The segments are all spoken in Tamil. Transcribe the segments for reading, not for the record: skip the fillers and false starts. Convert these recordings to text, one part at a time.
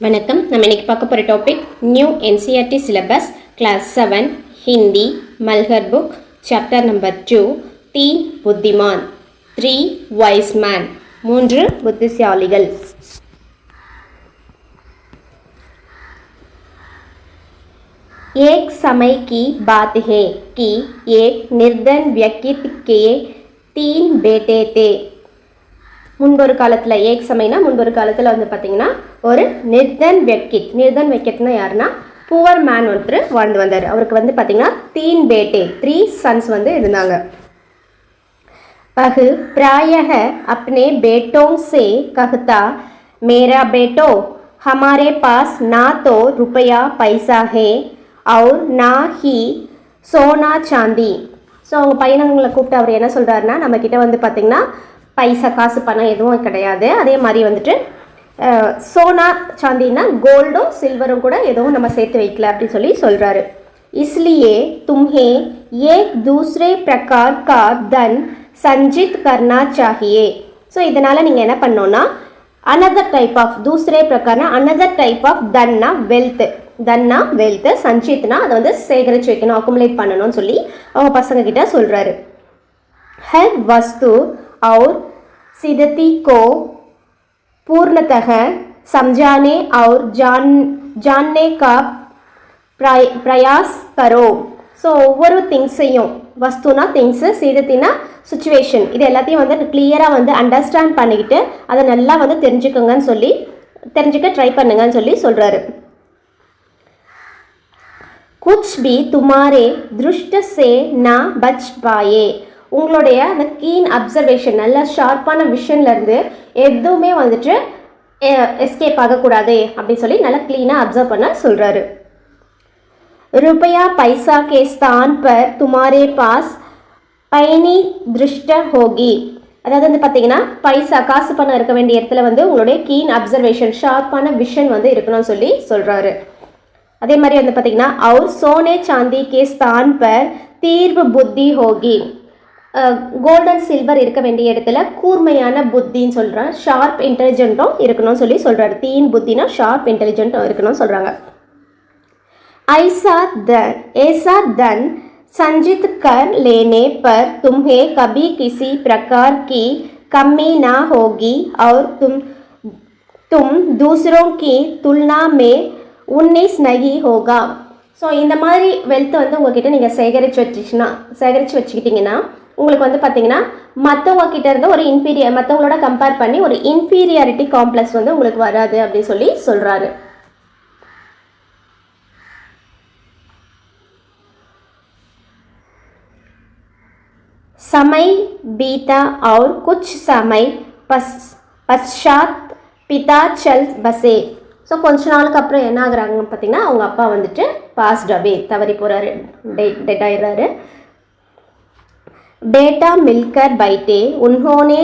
வணக்கம். நம்ம இன்னைக்கு பார்க்க போகிற topic new NCERT syllabus class 7 Hindi Malhar book chapter number 2 தீன் புத்திமான் 3 வைஸ் மேன் 3 புத்திசாலிகள். एक समय की बात है कि एक निर्धन व्यक्ति के 3 बेटे थे. முன்பொரு காலத்தில் ஏக் சமைனா முன்பொரு காலத்தில் வந்து பார்த்திங்கன்னா ஒரு நிர்தன் வெக்கெட்னா யாருன்னா புவர் மேன் ஒருத்தர் வாழ்ந்து வந்தார். அவருக்கு வந்து பார்த்திங்கன்னா 3 பேட்டே 3 சன்ஸ் வந்து இருந்தாங்க. பகு प्रायः अपने बेटों से कहता मेरा बेटो हमारे पास ना तो रुपया पैसा है और ना ही सोना चांदी. ஸோ அவங்க பையனங்களை கூப்பிட்டு அவர் என்ன சொல்கிறாருன்னா, நம்மக்கிட்ட வந்து பார்த்திங்கன்னா பைசா காசு பணம் எதுவும் கிடையாது, அதே மாதிரி வந்துட்டு சோனா சாந்தின்னா கோல்டும் சில்வரும் கூட எதுவும் நம்ம சேர்த்து வைக்கல அப்படின்னு சொல்லி சொல்கிறாரு. इसलिए तुम्हें एक दूसरे प्रकार का धन संचित करना चाहिए. ஸோ இதனால் நீங்கள் என்ன பண்ணோன்னா another type of दूसरे प्रकारனா another type of Tanna wealth சஞ்சித்னா அதை வந்து சேகரித்து வைக்கணும், அக்குமுலேட் பண்ணணும்னு சொல்லி அவங்க பசங்க கிட்ட சொல்கிறாரு. हर वस्तु और सिद्धति को पूर्णतः समझाने और जानने का प्रयास करो. ஸோ ஒவ்வொரு திங்ஸையும் வஸ்துனா திங்ஸு, சிதத்தினா சுச்சுவேஷன், இது எல்லாத்தையும் வந்து கிளியராக வந்து அண்டர்ஸ்டாண்ட் பண்ணிக்கிட்டு அதை நல்லா வந்து தெரிஞ்சுக்க ட்ரை பண்ணுங்கன்னு சொல்லி சொல்கிறாரு. कुछ भी तुम्हारे दृष्टि से ना बच पाए. உங்களுடைய அந்த கீன் அப்சர்வேஷன் நல்ல ஷார்ப்பான விஷன்லேருந்து எதுவுமே வந்துட்டு எஸ்கேப் ஆகக்கூடாது அப்படின்னு சொல்லி நல்லா க்ளீனாக அப்சர்வ் பண்ண சொல்கிறாரு. रुपया पैसा के स्थान पर तुम्हारे पास पैनी दृष्ट होगी. அதாவது வந்து பார்த்தீங்கன்னா பைசா காசு பணம் இருக்க வேண்டிய இடத்துல வந்து உங்களுடைய கீன் அப்சர்வேஷன் ஷார்ப்பான விஷன் வந்து இருக்கணும்னு சொல்லி சொல்கிறாரு. அதே மாதிரி வந்து பார்த்தீங்கன்னா और सोने चांदी के स्थान पर तीव्र बुद्धि होगी. கோல்டன் சில்வர் இருக்க வேண்டிய இடத்துல கூர்மையான புத்தின்னு சொல்கிறேன், ஷார்ப் இன்டெலிஜென்ட்டும் இருக்கணும்னு சொல்லி சொல்கிறாரு. தீன் புத்தினா ஷார்ப் இன்டெலிஜென்ட்டும் இருக்கணும்னு சொல்கிறாங்க. ऐसा धन संचित कर लेने पर तुम्हें कभी किसी प्रकार की कमी ना होगी और तुम दूसरों की तुलना में 19 नहीं होगा. ஸோ இந்த மாதிரி வெல்த்தை வந்து உங்ககிட்ட நீங்கள் சேகரித்து வச்சுக்கிட்டிங்கன்னா உங்களுக்கு வந்து பார்த்தீங்கன்னா மற்றவங்க கிட்ட இருந்து ஒரு மற்றவங்களோட கம்பேர் பண்ணி ஒரு இன்ஃபீரியாரிட்டி காம்ப்ளெக்ஸ் வந்து உங்களுக்கு வராது அப்படின்னு சொல்லி சொல்கிறாரு. समय बीता और कुछ समय पश्चात पिता चल बसे. ஸோ கொஞ்ச நாளுக்கு அப்புறம் என்ன ஆகுறாங்கன்னு பார்த்தீங்கன்னா அவங்க அப்பா வந்துட்டு பாஸ்ட் அவே தவறி போகிறாரு, டெட் ஆயிடுறாரு. बेटा मिलकर बैठे, उन्होंने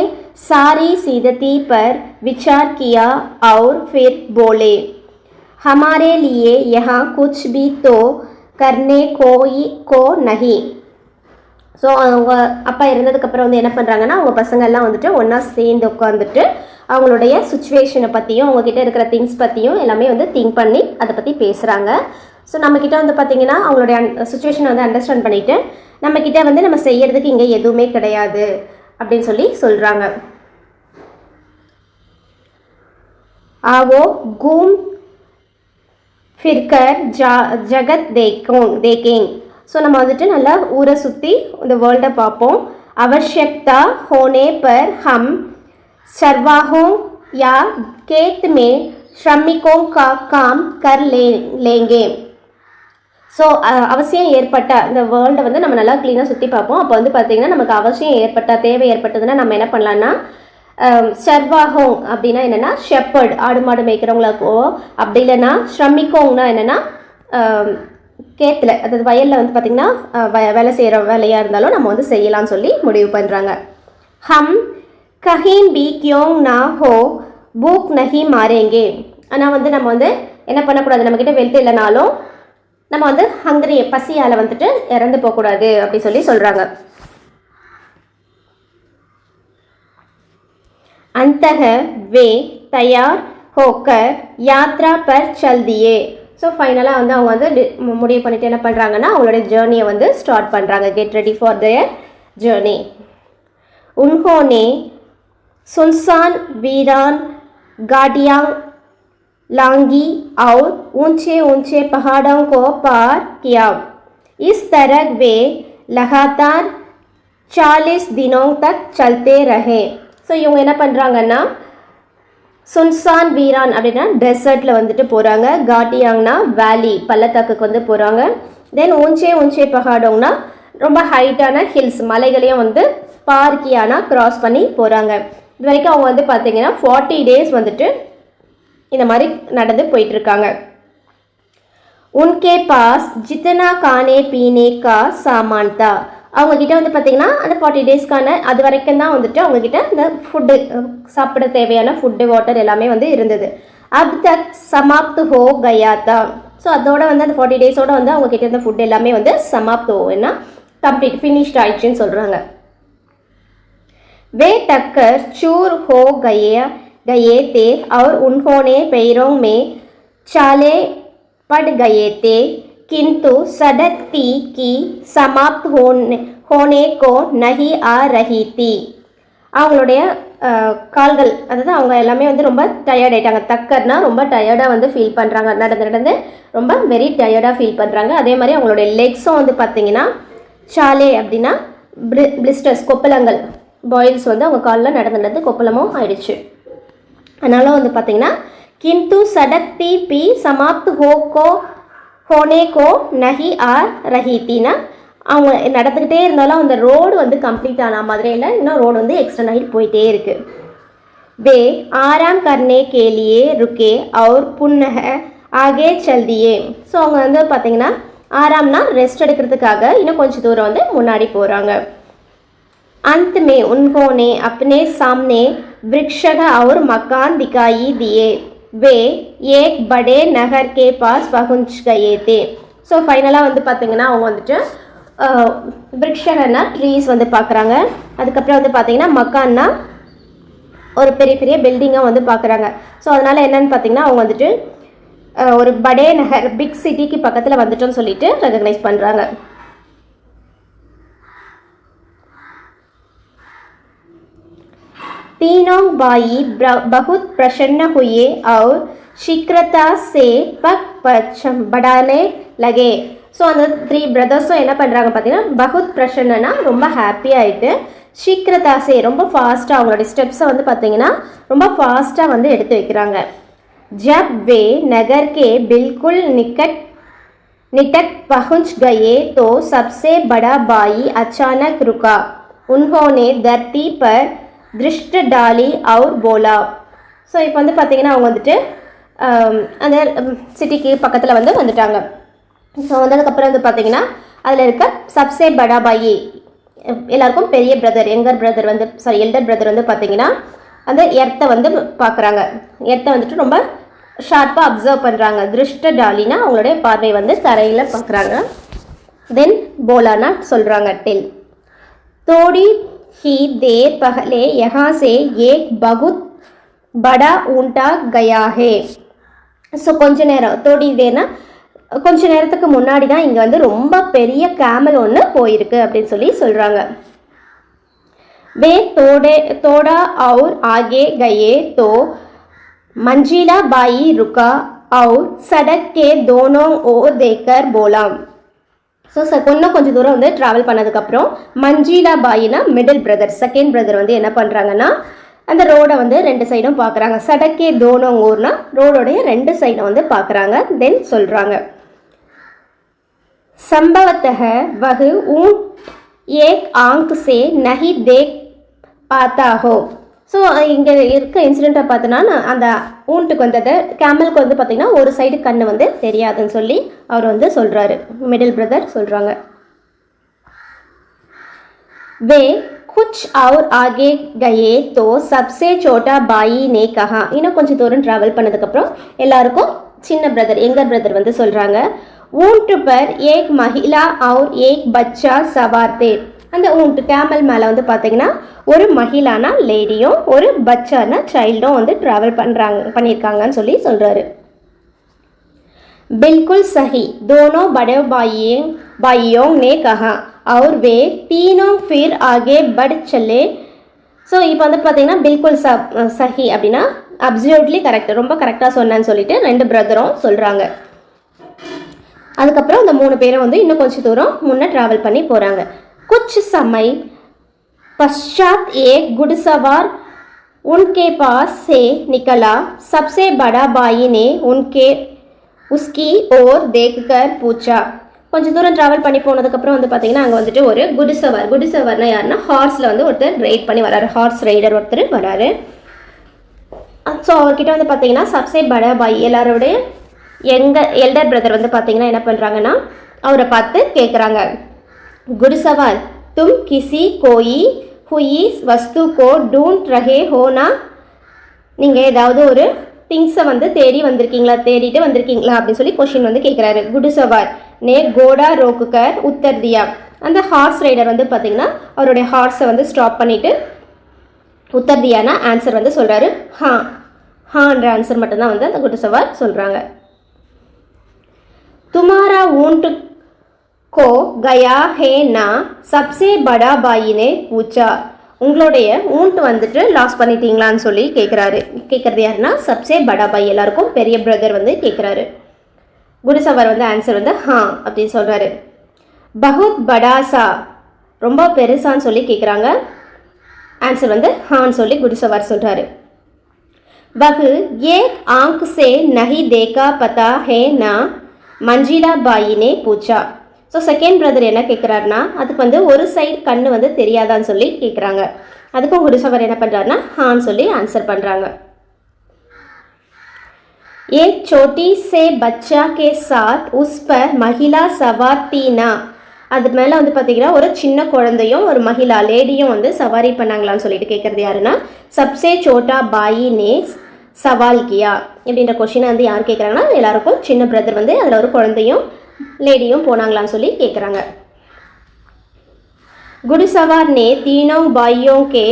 सारी सीधती पर विचार किया और फिर बोले हमारे लिए यहाँ कुछ भी तो करने को नहीं. ஸோ அவங்க அப்பா இறந்ததுக்கப்புறம் வந்து என்ன பண்ணுறாங்கன்னா அவங்க பசங்கள்லாம் வந்துட்டு ஒன்றா சேர்ந்து உட்காந்துட்டு அவங்களுடைய சுச்சுவேஷனை பற்றியும் அவங்கக்கிட்ட இருக்கிற திங்ஸ் பற்றியும் எல்லாமே வந்து திங்க் பண்ணி அதை பற்றி பேசுகிறாங்க. ஸோ நம்மக்கிட்ட வந்து பார்த்திங்கன்னா அவங்களுடைய சுச்சுவேஷனை வந்து அண்டர்ஸ்டாண்ட் பண்ணிவிட்டு நம்மக்கிட்ட வந்து நம்ம செய்கிறதுக்கு இங்கே எதுவுமே கிடையாது அப்படின்னு சொல்லி சொல்கிறாங்க. ஆவோ கூம் ஃபிர்கர் ஜகத் தேக்கேங். ஸோ நம்ம வந்துட்டு நல்லா ஊரை சுற்றி இந்த வேர்ல்டை பார்ப்போம். அவசியக்தா ஹோனே பர் ஹம் சர்வாஹோं या खेत में श्रमिकों का काम कर लेंगे. ஸோ அவசியம் ஏற்பட்ட இந்த வேர்ல்டை வந்து நம்ம நல்லா க்ளீனாக சுற்றி பார்ப்போம். அப்போ வந்து பார்த்திங்கன்னா நமக்கு அவசியம் தேவை ஏற்பட்டதுன்னா நம்ம என்ன பண்ணலான்னா சர்வாஹோங் அப்படின்னா என்னென்னா ஷெப்பர்ட் ஆடு மாடு மேய்க்கிறவங்களுக்கோ, அப்படி இல்லைன்னா ஸ்ரமிக்கோங்னா என்னென்னா கேத்தில் அதாவது வயலில் வந்து பார்த்திங்கன்னா வேலை செய்கிற வேலையாக இருந்தாலும் நம்ம வந்து செய்யலாம்னு சொல்லி முடிவு பண்ணுறாங்க. ஹம் கஹீம் பி கியோங் நா ஹோ பூக் நஹி மாரேங்கே. ஆனால் வந்து நம்ம வந்து என்ன பண்ணக்கூடாது, நம்மக்கிட்ட வெல்த் இல்லைனாலும் நம்ம வந்து பசியால் வந்துட்டு இறந்து போகக்கூடாது அப்படி சொல்லி சொல்கிறாங்க. अंतः वे तैयार होकर यात्रा पर चल दिए. ஸோ ஃபைனலாக வந்து அவங்க வந்து முடிவு பண்ணிட்டு என்ன பண்ணுறாங்கன்னா அவங்களுடைய ஜேர்னியை வந்து ஸ்டார்ட் பண்ணுறாங்க. Get ready for their journey. उन्होंने सुनसान वीरान गाड़ियाँ लांगी और ऊंचे ऊंचे पहाड़ों को पार किया. इस तरह वे लगातार 40 दिनों तक चलते रहे. ஸோ இவங்க என்ன பண்ணுறாங்கன்னா சுன்சான் வீரான் அப்படின்னா டெசர்ட்டில் வந்துட்டு போகிறாங்க. காட்டியாங்னா வேலி பள்ளத்தாக்குக்கு வந்து போகிறாங்க. தென் ஊஞ்சே ஊஞ்சே பகாடோங்னா ரொம்ப ஹைட்டான ஹில்ஸ் மலைகளையும் வந்து பார்க்கியானா கிராஸ் பண்ணி போகிறாங்க. இது வரைக்கும் அவங்க வந்து பார்த்திங்கன்னா 40 days வந்துட்டு இந்த மாதிரி நடந்து போயிட்டுருக்காங்க. உன்கே பாஸ் ஜித்தனா கானே பீனே கா சாமான் தா. அவங்கக்கிட்ட வந்து பார்த்திங்கன்னா அந்த 40 daysக்கான அது வரைக்கும் தான் வந்துட்டு அவங்கக்கிட்ட இந்த ஃபுட்டு சாப்பிட தேவையான ஃபுட்டு வாட்டர் எல்லாமே வந்து இருந்தது. அப் தக் சமாப்து ஹோ கயா தா. ஸோ அதோட வந்து அந்த 40 daysோட வந்து அவங்கக்கிட்ட இருந்த ஃபுட் எல்லாமே வந்து சமாப்து ஹோன்னா கம்ப்ளீட் ஃபினிஷ்ட் ஆயிடுச்சுன்னு சொல்கிறாங்க. वे टक्कर चूर हो गए थे और उन्होंने पैरों में छाले पड़ गए थे, किंतु सड़क की समाप्त होने को नहीं आ रही थी. அவங்களுடைய கால்கள் அதாவது அவங்க எல்லாமே வந்து ரொம்ப டயர்ட் ஆகிட்டாங்க. தக்கர்னா ரொம்ப டயர்டாக வந்து ஃபீல் பண்ணுறாங்க. நடந்து ரொம்ப வெரி டயர்டாக ஃபீல் பண்ணுறாங்க. அதே மாதிரி அவங்களுடைய லெக்ஸும் வந்து பார்த்திங்கன்னா சாலே அப்படின்னா பிளிஸ்டர்ஸ் கொப்பளங்கள் பாயில்ஸ் வந்து அவங்க காலில் நடந்து கொப்பளமும் ஆயிடுச்சு. அதனால் வந்து பார்த்திங்கன்னா கிந்து சடக்தி பி சமாப்த் ஹோனே கோ நஹி ஆர் ரஹீத்தினா அவங்க நடந்துக்கிட்டே இருந்தாலும் அந்த ரோடு வந்து கம்ப்ளீட் ஆன மாதிரி இல்லை, இன்னும் ரோடு வந்து எக்ஸ்டெண்ட் ஆகிட்டு போயிட்டே இருக்குது. வே ஆராம் கர்னே கேலியே ருக்கே और पुनः आगे चल दिए. ஸோ அவங்க வந்து பார்த்திங்கன்னா ஆராம்னா ரெஸ்ட் எடுக்கிறதுக்காக இன்னும் கொஞ்சம் தூரம் வந்து முன்னாடி போகிறாங்க. अंत में उन्होंने अपने सामने वृक्ष और मकान दिखाई दिए. वे एक बड़े नगर के पास पहुंच गए थे. ஸோ ஃபைனலாக வந்து பார்த்திங்கன்னா அவங்க வந்துட்டு விருக்ஷகன்னா ட்ரீஸ் வந்து பார்க்குறாங்க. அதுக்கப்புறம் வந்து பார்த்திங்கன்னா மக்கான்னா ஒரு பெரிய பெரிய பில்டிங்காக வந்து பார்க்குறாங்க. ஸோ அதனால் என்னென்னு பார்த்திங்கன்னா அவங்க வந்துட்டு ஒரு படே நகர் பிக் சிட்டிக்கு பக்கத்தில் வந்துட்டோன்னு சொல்லிட்டு ரெகக்னைஸ் பண்ணுறாங்க. तीनों भाई बहुत प्रसन्न हुए और शीघ्रता से पग बढ़ाने लगे. ஸோ அந்த 3 பிரதர்ஸும் என்ன பண்ணுறாங்க பார்த்தீங்கன்னா பகுத் பிரசன்னா ரொம்ப ஹாப்பி ஆகிட்டு ஷீக்ரதாசே ரொம்ப ஃபாஸ்ட்டாக அவங்களுடைய ஸ்டெப்ஸை வந்து பார்த்தீங்கன்னா ரொம்ப ஃபாஸ்ட்டாக வந்து எடுத்து வைக்கிறாங்க. ஜப் வே நகர் கே பில்குல் निकट पहुंच गए तो सबसे बड़ा भाई अचानक रुका. उन्होंने धरती पर दृष्ट डाली और बोला. ஸோ இப்போ வந்து பார்த்திங்கன்னா அவங்க வந்துட்டு அந்த சிட்டிக்கு பக்கத்தில் வந்து வந்துட்டாங்க. ஸோ வந்ததுக்கப்புறம் வந்து பார்த்திங்கன்னா அதில் இருக்க சப்சே படா பாயி எல்லாருக்கும் பெரிய பிரதர் எல்டர் பிரதர் வந்து பார்த்திங்கன்னா அந்த எர்த்தை வந்து பார்க்குறாங்க. எர்த்தை வந்துட்டு ரொம்ப ஷார்ப்பாக அப்சர்வ் பண்ணுறாங்க. திருஷ்ட டாலினா அவங்களுடைய பார்வை வந்து தரையில் பார்க்குறாங்க. தென் போலானா சொல்கிறாங்க டெல். தோடி ही देर पहले यहाँ से एक बहुत बड़ा ऊँटा गया है. ஸோ கொஞ்ச நேரம் தோடி தேர்னா கொஞ்ச நேரத்துக்கு முன்னாடி தான் இங்கே வந்து ரொம்ப பெரிய கேமல் ஒன்று போயிருக்கு அப்படின்னு சொல்லி சொல்கிறாங்க. वे थोड़ा और आगे गए तो मंजिला बाई रुका और सड़क के दोनों ओर देखकर बोला. ஸோ இன்னும் கொஞ்சம் தூரம் வந்து ட்ராவல் பண்ணதுக்கப்புறம் மஞ்சிலா பாயினா மிடில் பிரதர் செகண்ட் பிரதர் வந்து என்ன பண்ணுறாங்கன்னா அந்த ரோடை வந்து 2 சைடும் பார்க்குறாங்க. சடக்கே தோனோங் ஊர்னா ரோடோடைய 2 சைடும் வந்து பார்க்குறாங்க. தென் சொல்கிறாங்க संभवतः वह ऊँट एक आंख से नहीं देख पाता हो. ஸோ இங்கே இருக்க இன்சிடெண்ட்டை பார்த்தோன்னா அந்த ஊண்ட்டுக்கு வந்தது கேமலுக்கு வந்து பார்த்திங்கன்னா ஒரு சைடு கண் வந்து தெரியாதுன்னு சொல்லி அவர் வந்து சொல்கிறாரு. மிடில் பிரதர் சொல்கிறாங்க. वे कुछ और आगे गए तो सबसे छोटा भाई ने कहा. இன்னும் கொஞ்சம் தூரம் ட்ராவல் பண்ணதுக்கப்புறம் எல்லாருக்கும் சின்ன பிரதர் எங்கர் பிரதர் வந்து சொல்கிறாங்க ऊँट पर एक महिला और एक बच्चा सवार थे. அந்த ஊண்ட் கேமல் மேலே வந்து பார்த்தீங்கன்னா ஒரு மகிழானா லேடியும் ஒரு பச்சானா சைல்டும் வந்து ட்ராவல் பண்ணியிருக்காங்கன்னு சொல்லி சொல்கிறாரு. बिल्कुल सही, दोनों बड़े भाइयों ने कहा और वे तीनों फिर आगे बढ़ चले. ஸோ இப்போ வந்து பார்த்தீங்கன்னா பில்குல் சஹி அப்படின்னா அப்சல்யூட்லி கரெக்ட், ரொம்ப கரெக்டாக சொன்னேன்னு சொல்லிட்டு 2 பிரதரும் சொல்கிறாங்க. அதுக்கப்புறம் இந்த 3 பேரும் வந்து இன்னும் கொஞ்சம் தூரம் முன்னே ட்ராவல் பண்ணி போகிறாங்க. कुछ समय पश्चात एक घुड़सवार उनके पास से निकला. सबसे बड़ा भाई ने उसकी ओर देखकर पूछा. கொஞ்சம் தூரம் ட்ராவல் பண்ணி போனதுக்கப்புறம் வந்து பார்த்தீங்கன்னா அங்கே வந்துட்டு ஒரு குடிசவார்னா யாருன்னா ஹார்ஸில் வந்து ஒருத்தர் ரைட் பண்ணி வராரு, ஹார்ஸ் ரைடர் ஒருத்தர் வராரு. ஸோ அவர்கிட்ட வந்து பார்த்தீங்கன்னா சப்சே படா பாய் எல்லாரோடைய எல்டர் பிரதர் வந்து பார்த்தீங்கன்னா என்ன பண்ணுறாங்கன்னா அவரை பார்த்து கேட்குறாங்க. गुड़सवार, तुम किसी कोई हुई वस्तु को ढूंढ रहे हो ना? நீங்கள் ஏதாவது ஒரு திங்ஸை வந்து தேடிட்டு வந்திருக்கீங்களா அப்படின்னு சொல்லி கொஷின் வந்து கேட்குறாரு. குடிசவார் நே கோடா ரோக்குக்கர் உத்தர் தியா. அந்த ஹார்ஸ் ரைடர் வந்து பார்த்தீங்கன்னா அவருடைய ஹார்ஸை வந்து ஸ்டாப் பண்ணிவிட்டு உத்தர் தியானா ஆன்சர் வந்து சொல்கிறாரு. ஹான்ற ஆன்சர் மட்டும்தான் வந்து அந்த குடிசவார் சொல்கிறாங்க. துமாரா ஊண்ட் को गया है ना? सबसे बड़ा भाई ने पूछा. உங்களுடைய ஊண்ட் வந்துட்டு லாஸ் பண்ணிட்டீங்களான்னு சொல்லி கேட்குறது யாருன்னா சப்சே படா பாய், எல்லாருக்கும் பெரிய பிரதர் வந்து கேட்குறாரு. குடிசவார் வந்து ஆன்சர் வந்து அப்படின்னு சொல்கிறாரு. பகுத் படாசா, ரொம்ப பெருசான்னு சொல்லி கேட்குறாங்க. ஆன்சர் வந்து ஹான்னு சொல்லி குடிசவார் சொல்கிறாரு. வகு ஏக் ஆங்க் சே நஹி தேக்கா பதா ஹே நா? மஞ்சிலா பாயினே பூச்சா. ஸோ செகண்ட் பிரதர் என்ன கேட்குறாருன்னா அதுக்கு வந்து ஒரு சைடு கண்ணு வந்து தெரியாதான்னு சொல்லி கேட்குறாங்க. அதுக்கும் குடிசவார் என்ன பண்ணுறாருன்னா ஹான்னு சொல்லி ஆன்சர் பண்ணுறாங்க. एक छोटी से बच्चा के साथ उस पर महिला सवार थी ना? அது மேலே வந்து பார்த்தீங்கன்னா ஒரு சின்ன குழந்தையும் ஒரு மகிழா லேடியும் வந்து சவாரி பண்ணாங்களான்னு சொல்லிட்டு கேட்குறது யாருன்னா சப்சே சோட்டா பாயி நே சவால் கியா அப்படின்ற கொஷினை வந்து யார் கேட்குறாங்கன்னா எல்லாருக்கும் சின்ன பிரதர் வந்து அதில் ஒரு குழந்தையும் லேடியும் போனாங்களான்னு சொல்லி கேட்குறாங்க. घुड़सवार ने तीनों भाइयों के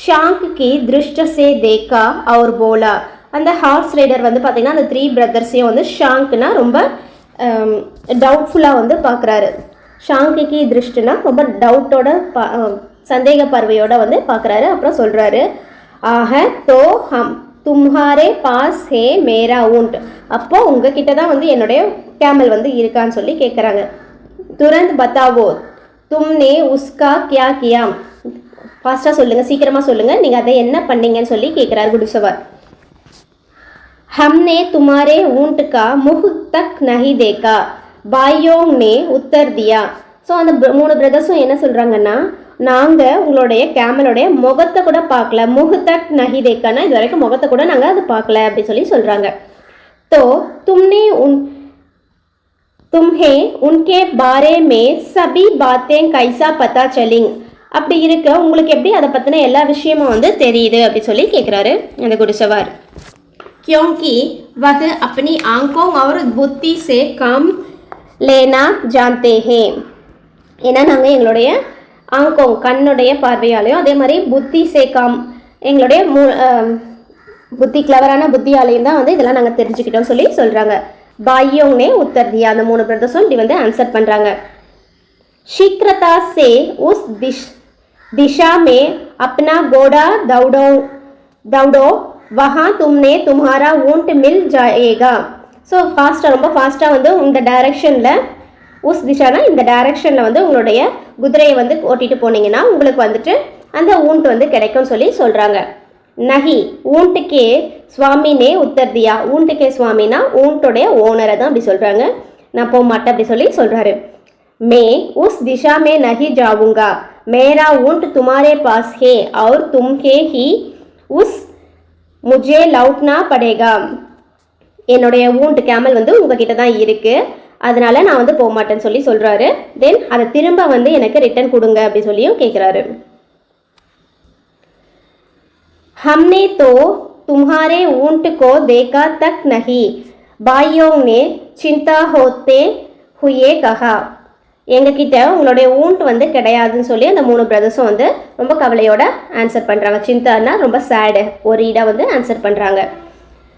शांक की दृष्टि से देखा और बोला. அந்த ஹார்ஸ் ரைடர் வந்து பார்த்தீங்கன்னா அந்த 3 பிரதர்ஸையும் வந்து ஷாங்க்னா ரொம்ப டவுட்ஃபுல்லாக வந்து பார்க்குறாரு. ஷாங்கிக்கு திருஷ்டினா ரொம்ப டவுட்டோட சந்தேக பார்வையோட வந்து பார்க்குறாரு. அப்புறம் சொல்கிறாரு, ஆக தோ ஹம் தும்ஹாரே பாஸ் ஹே மேரா ஊண்ட். அப்போ உங்ககிட்ட தான் வந்து என்னுடைய கேமல் வந்து இருக்கான்னு சொல்லி கேட்குறாங்க. துரந்த் பத்தாவோ தும்னே உஸ்கா கியா கியா. ஃபாஸ்ட்டாக சொல்லுங்கள், சீக்கிரமாக சொல்லுங்கள், நீங்கள் அதை என்ன பண்ணீங்கன்னு சொல்லி கேட்குறாரு குடிசவார். हमने तुम्हारे ऊंट का मुख तक नहीं देखा, भाइयों ने उत्तर दिया. ஸோ அந்த 3 பிரதர்ஸும் என்ன சொல்கிறாங்கன்னா நாங்கள் உங்களுடைய கேமலோடைய முகத்தை கூட பார்க்கல. முகத்தக் நஹி தேக்கானா இது வரைக்கும் முகத்தை கூட நாங்கள் அது பார்க்கல அப்படி சொல்லி சொல்கிறாங்க. तो तुम्हें उनके बारे में सभी बातें कैसा पता चली? அப்படி இருக்க உங்களுக்கு எப்படி அதை பற்றின எல்லா விஷயமும் வந்து தெரியுது அப்படி சொல்லி கேட்குறாரு அந்த குடிசவார். क्योंकि वह अपनी आंखों और बुद्धि से काम लेना जानते हैं. ஏன்னா நாங்கள் எங்களுடைய ஆங்கோங் கண்ணுடைய பார்வையாலையும் அதே மாதிரி புத்தி சேக்காம் எங்களுடைய புத்தி கிளவரான புத்தியாலையும் தான் வந்து இதெல்லாம் நாங்கள் தெரிஞ்சுக்கிட்டோம் சொல்லி சொல்கிறாங்க. பாயோங்னே உத்தர் தியா. அந்த 3 பிரதர்ஸும் இப்படி வந்து ஆன்சர் பண்ணுறாங்க. शीघ्रता से उस दिशा में अपना घोड़ा दौड़ो वहाँ तुमने तुम्हारा ऊंट मिल जाएगा. ஸோ ஃபாஸ்ட்டாக ரொம்ப ஃபாஸ்ட்டாக வந்து இந்த டைரெக்ஷனில் உஸ் திஷானா இந்த டைரெக்ஷனில் வந்து உங்களுடைய குதிரையை வந்து ஓட்டிகிட்டு போனீங்கன்னா உங்களுக்கு வந்துட்டு அந்த ஊண்ட் வந்து கிடைக்கும்னு சொல்லி சொல்கிறாங்க. நஹி ஊண்ட்டுக்கே சுவாமினே உத்தர் தியா. ஊண்ட்டுக்கே சுவாமினா ஊண்ட்டுடைய ஓனரை தான் அப்படி சொல்கிறாங்க. நான் போக மாட்டேன் அப்படி சொல்லி சொல்கிறாரு. மே உஸ் திஷா மே நஹி ஜாவுங்கா, மேரா ஊண்ட் துமாரே பாஸ் ஹே और तुमके ही उस मुझे लौटना पड़ेगा. என்னுடைய ஊண்ட் கேமல் வந்து உங்ககிட்ட தான் இருக்குது, அதனால நான் வந்து போக மாட்டேன்னு சொல்லி சொல்கிறாரு. தென் அதை திரும்ப வந்து எனக்கு ரிட்டர்ன் கொடுங்க அப்படி சொல்லியும் கேட்குறாரு. हमने तो तुम्हारे ऊंट को देखा तक नहीं, भाइयों ने चिंता होते हुए कहा. எங்ககிட்ட உங்களுடைய ஊண்ட் வந்து கிடையாதுன்னு சொல்லி அந்த 3 பிரதர்ஸும் வந்து ரொம்ப கவலையோட ஆன்சர் பண்ணுறாங்க. சிந்தான்னா ரொம்ப சேடு ஒரு ஈடாக வந்து ஆன்சர் பண்ணுறாங்க.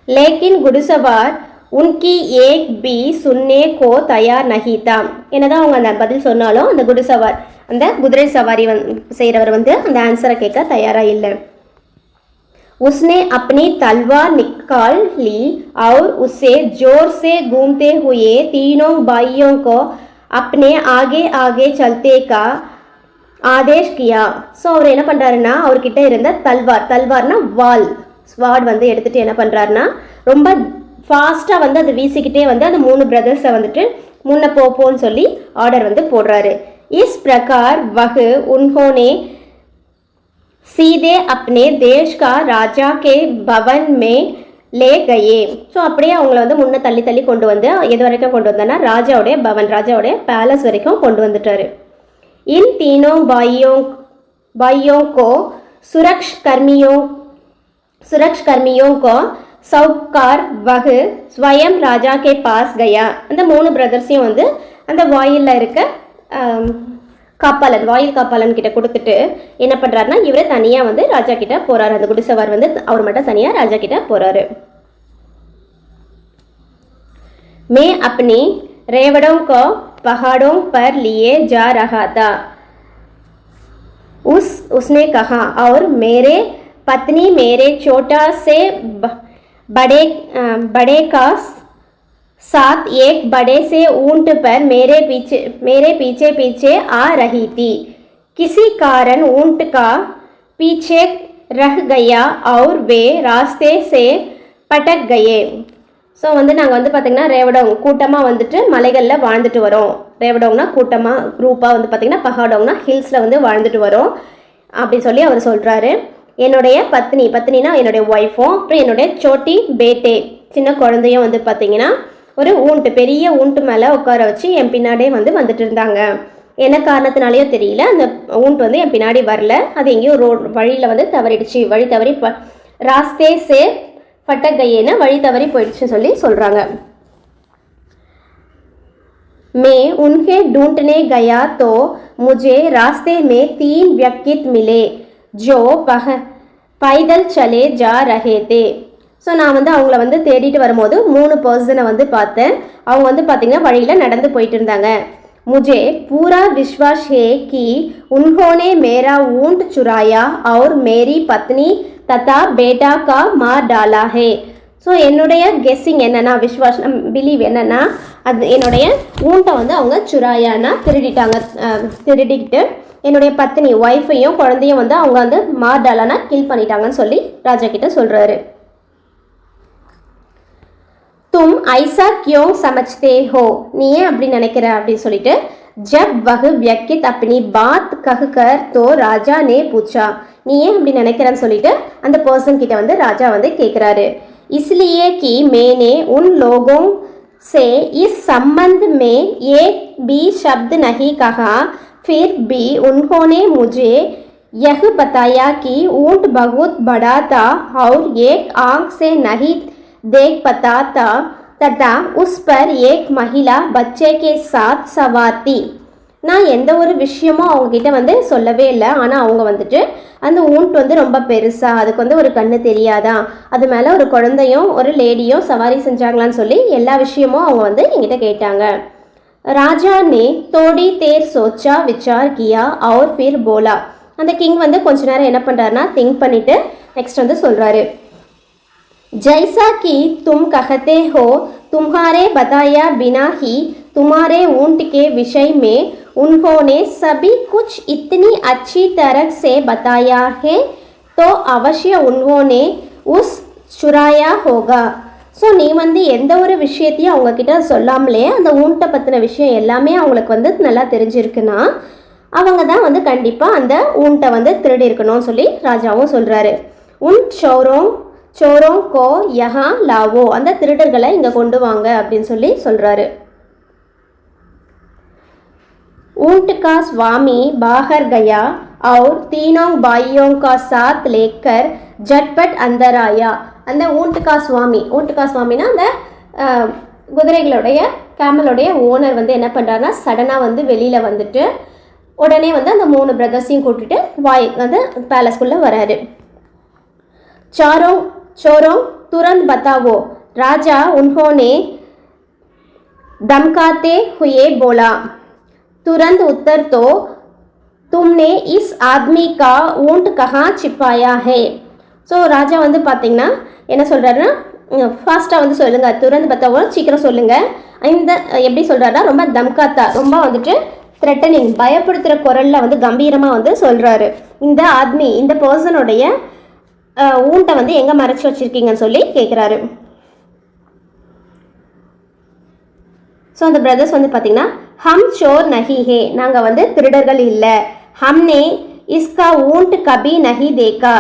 லேக்கின் குடிசவார் உன்கி ஏக் பி சுன்னே கோ தயார் நஹீதா. என்னதான் அவங்க அந்த பதில் சொன்னாலும் அந்த குடிசவார் அந்த குதிரை சவாரி செய்கிறவர் வந்து அந்த ஆன்சரை கேட்க தயாராக இல்லை. उसने अपनी तलवार निकाल ली और उसे जोर से घूमते हुए तीनों भाइयों को अपने आगे आगे चलते का ஆதேஷ் கியா. ஸோ அவர் என்ன பண்ணுறாருன்னா அவர்கிட்ட இருந்த தல்வார்னா வால் ஸ்வாட் வந்து எடுத்துகிட்டு என்ன பண்ணுறாருன்னா ரொம்ப ஃபாஸ்ட்டாக வந்து அதை வீசிக்கிட்டே வந்து அந்த 3 பிரதர்ஸை வந்துட்டு முன்ன போன்னு சொல்லி ஆர்டர் வந்து போடுறாரு. इस प्रकार वह उन्होंने सीधे अपने देश का राजा के भवन में ले गए. ஸோ அப்படியே அவங்கள வந்து முன்ன தள்ளி கொண்டு வந்து எது வரைக்கும் கொண்டு வந்தானா ராஜாவுடைய பவன் ராஜாவுடைய பேலஸ் வரைக்கும் கொண்டு வந்துட்டாரு. इन तीनों भाइयों को सुरक्षा कर्मियों को சவுக்கார் வகு ஸ்வயம் ராஜா கே பாஸ் கயா. அந்த 3 பிரதர்ஸையும் வந்து அந்த வாயிலில் இருக்க வாயில் காப்பாளன் கிட்ட கொடுத்துட்டு என்ன பண்ணுறாருனா இவரை தனியாக வந்து ராஜா கிட்ட போகிறாரு. அந்த குடிசவார் வந்து அவர் மட்டும் தனியாக ராஜா கிட்ட போகிறாரு. மே अपनी रेवड़ों को पहाड़ों पर लिए जा रहा था. उसने कहा और मेरे पत्नी मेरे छोटा से बड़े का साथ एक बड़े से ऊंट पर मेरे पीछे आ रही थी. किसी कारण ऊंट का पीछे रह गया और वे रास्ते से पटक गए. ஸோ வந்து நாங்கள் வந்து பார்த்திங்கன்னா ரேவடோங் கூட்டமாக வந்துட்டு மலைகளில் வாழ்ந்துட்டு வரோம். ரேவடோங்னா கூட்டமாக குரூப்பாக வந்து பார்த்திங்கன்னா பஹாடோங்னா ஹில்ஸில் வந்து வாழ்ந்துட்டு வரோம் அப்படின்னு சொல்லி அவர் சொல்கிறாரு. என்னுடைய பத்னினா என்னுடைய ஒய்ஃபும் அப்புறம் என்னுடைய சோட்டி பேட்டே சின்ன குழந்தையும் வந்து பார்த்திங்கன்னா ஒரு பெரிய ஊண்ட்டு மேலே உட்கார வச்சு என் பின்னாடியே வந்துட்டு இருந்தாங்க. என்ன காரணத்தினாலேயோ தெரியல அந்த ஊண்ட் வந்து என் பின்னாடி வரல. அது எங்கேயோ வழியில் வந்து தவறிடுச்சு. வழி தவறி ராஸ்தே சே பட்டகையேன்னு வழி தவறி போயிடுச்சு சொல்லி சொல்கிறாங்க. मैं उन्हें ढूंढने गया तो मुझे रास्ते में 3 व्यक्ति मिले जो पैदल चले जा रहे थे. ஸோ நான் வந்து அவங்கள வந்து தேடிட்டு வரும்போது 3 பர்சனை வந்து பார்த்தேன். அவங்க வந்து பார்த்திங்கன்னா வழியில் நடந்து போயிட்டு இருந்தாங்க. मुझे पूरा विश्वास है कि उन्होंने मेरा ऊंट चुराया और मेरी पत्नी तथा बेटा का मार डाला है. ஸோ என்னுடைய கெஸ்ஸிங் என்னென்னா பிலீவ் என்னென்னா அது என்னுடைய ஊண்ட்டை வந்து அவங்க சுராயானா திருடிக்கிட்டு என்னுடைய பத்னி ஒய்ஃபையும் குழந்தையும் வந்து அவங்க வந்து மார் டாலானா கில் பண்ணிட்டாங்கன்னு சொல்லி ராஜா கிட்ட சொல்கிறாரு. तुम ऐसा क्यों समझते हो? நீ ஏன் அப்படி நினைக்கிற அப்படின்னு சொல்லிட்டு जब वह व्यक्ति अपनी बात कहकर तो राजा ने पूछा. நீ ஏன் அப்படி நினைக்கிறன்னு சொல்லிட்டு அந்த பர்சன் கிட்ட வந்து ராஜா வந்து கேட்குறாரு. इसलिए कि मैंने उन लोगों से इस संबंध में एक भी शब्द नहीं कहा. फिर भी उन्होंने मुझे यह बताया कि ऊंट बहुत बड़ा था और एक आंख से नहीं देख पाता था तथा उस पर एक महिला बच्चे के साथ सवार थी. நான் எந்த ஒரு விஷயமும் அவங்கக்கிட்ட வந்து சொல்லவே இல்லை. ஆனால் அவங்க வந்துட்டு அந்த ஊண்ட் வந்து ரொம்ப பெருசாக அதுக்கு வந்து ஒரு கண்ணு தெரியாதான் அது மேலே ஒரு குழந்தையும் ஒரு லேடியும் சவாரி செஞ்சாங்களான்னு சொல்லி எல்லா விஷயமும் அவங்க வந்து என்கிட்ட கேட்டாங்க. ராஜா நே தோடி தேர் சோச்சா விசார் கியா और फिर बोला. அந்த கிங் வந்து கொஞ்ச நேரம் என்ன பண்ணுறாருனா திங்க் பண்ணிவிட்டு நெக்ஸ்ட் வந்து சொல்கிறாரு. जैसा कि तुम कहते हो तुम्हारे बताया बिना ही तुम्हारे ऊंट के विषय में उन्होंने सभी कुछ इतनी अच्छी तरह से बताया है तो अवश्य उन्होंने उस चुराया होगा. ஸோ நீ வந்து எந்த ஒரு விஷயத்தையும் அவங்கக்கிட்ட சொல்லாமலே அந்த ஊண்ட்டை பற்றின விஷயம் எல்லாமே அவங்களுக்கு வந்து நல்லா தெரிஞ்சிருக்குன்னா அவங்க தான் வந்து கண்டிப்பாக அந்த ஊண்ட்டை வந்து திருடி இருக்கணும்னு சொல்லி ராஜாவும் சொல்கிறாரு. உன் சோரோं को यहाँ लावो. அந்த திருடர்களை இங்கே கொண்டு வாங்க அப்படின்னு சொல்லி சொல்கிறாரு. ऊंट का स्वामी बाहर गया और तीनों भाइयों का साथ लेकर झटपट अंदर आया. அந்த ஊண்ட் கா சுவாமினா அந்த குதிரைகளுடைய கேமலுடைய ஓனர் வந்து என்ன பண்ணுறாருன்னா சடனாக வந்து வெளியில் வந்துட்டு உடனே வந்து அந்த 3 பிரதர்ஸையும் கூட்டிட்டு வந்து பேலஸ்குள்ளே வராரு. चोरों तुरंत बताओ, राजा उन्होंने धमकाते हुए बोला. तुरंत उत्तर तो तुमने इस आदमी का ऊंट कहाँ छिपाया है. ஸோ ராஜா வந்து பார்த்தீங்கன்னா என்ன சொல்கிறாருன்னா ஃபாஸ்ட்டாக வந்து சொல்லுங்கள், துரந்து பார்த்தாவோ சீக்கிரம் சொல்லுங்கள். இந்த எப்படி சொல்கிறாருன்னா ரொம்ப தம்காத்தா, ரொம்ப வந்துட்டு த்ரெட்டனிங், பயப்படுத்துகிற குரலில் வந்து கம்பீரமாக வந்து சொல்கிறாரு. இந்த ஆத்மி, இந்த பர்சனுடைய ஊன்ட்டை வந்து எங்கே மறைச்சி வச்சுருக்கீங்கன்னு சொல்லி கேட்குறாரு. ஸோ அந்த பிரதர்ஸ் வந்து பார்த்தீங்கன்னா ஹம் சோர் நஹி ஹே, நாங்கள் வந்து திருடர்கள் இல்லை. ஹம்னே இஸ்கா ஊண்ட் கபி நஹி தேக்கா,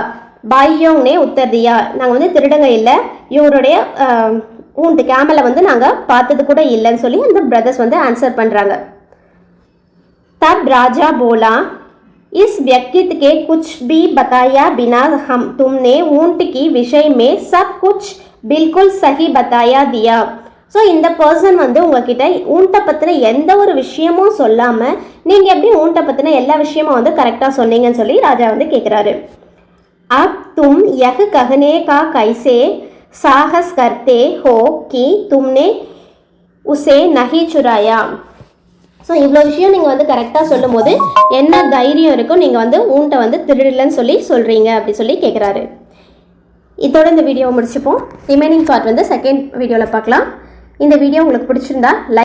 பாய்யோங்னே உத்தர் தியா, நாங்கள் வந்து திருடங்க இல்லை, இவருடைய ஊண்ட் கேமலை வந்து நாங்கள் பார்த்தது கூட இல்லைன்னு சொல்லி அந்த பிரதர்ஸ் வந்து ஆன்சர் பண்ணுறாங்க. तब राजा बोला, इस व्यक्ति के कुछ भी बताया बिना हम तुमने ऊंट की विषय में सब कुछ बिल्कुल सही बताया दिया. ஸோ இந்த பர்சன் வந்து உங்ககிட்ட ஊன்ட்டை பற்றின எந்த ஒரு விஷயமும் சொல்லாமல் நீங்கள் எப்படி ஊன்ட்டை பற்றின எல்லா விஷயமும் வந்து கரெக்டாக சொன்னீங்கன்னு சொல்லி ராஜா வந்து கேட்குறாரு. अब तुम यह कहने का कैसे साहस करते हो कि तुमने उसे नहीं चुराया. ஸோ இவ்வளோ விஷயம் நீங்கள் வந்து கரெக்டாக சொல்லும் போது என்ன தைரியம் இருக்கும் நீங்கள் வந்து ஊன்ட்டை வந்து திருடலன்னு சொல்லி சொல்கிறீங்க அப்படி சொல்லி கேட்குறாரு. இதோட இந்த வீடியோவை முடிச்சுப்போம். ரிமைனிங் பார்ட் வந்து செகண்ட் வீடியோவில் பார்க்கலாம். இந்த வீடியோ உங்களுக்கு பிடிச்சிருந்தா லைக்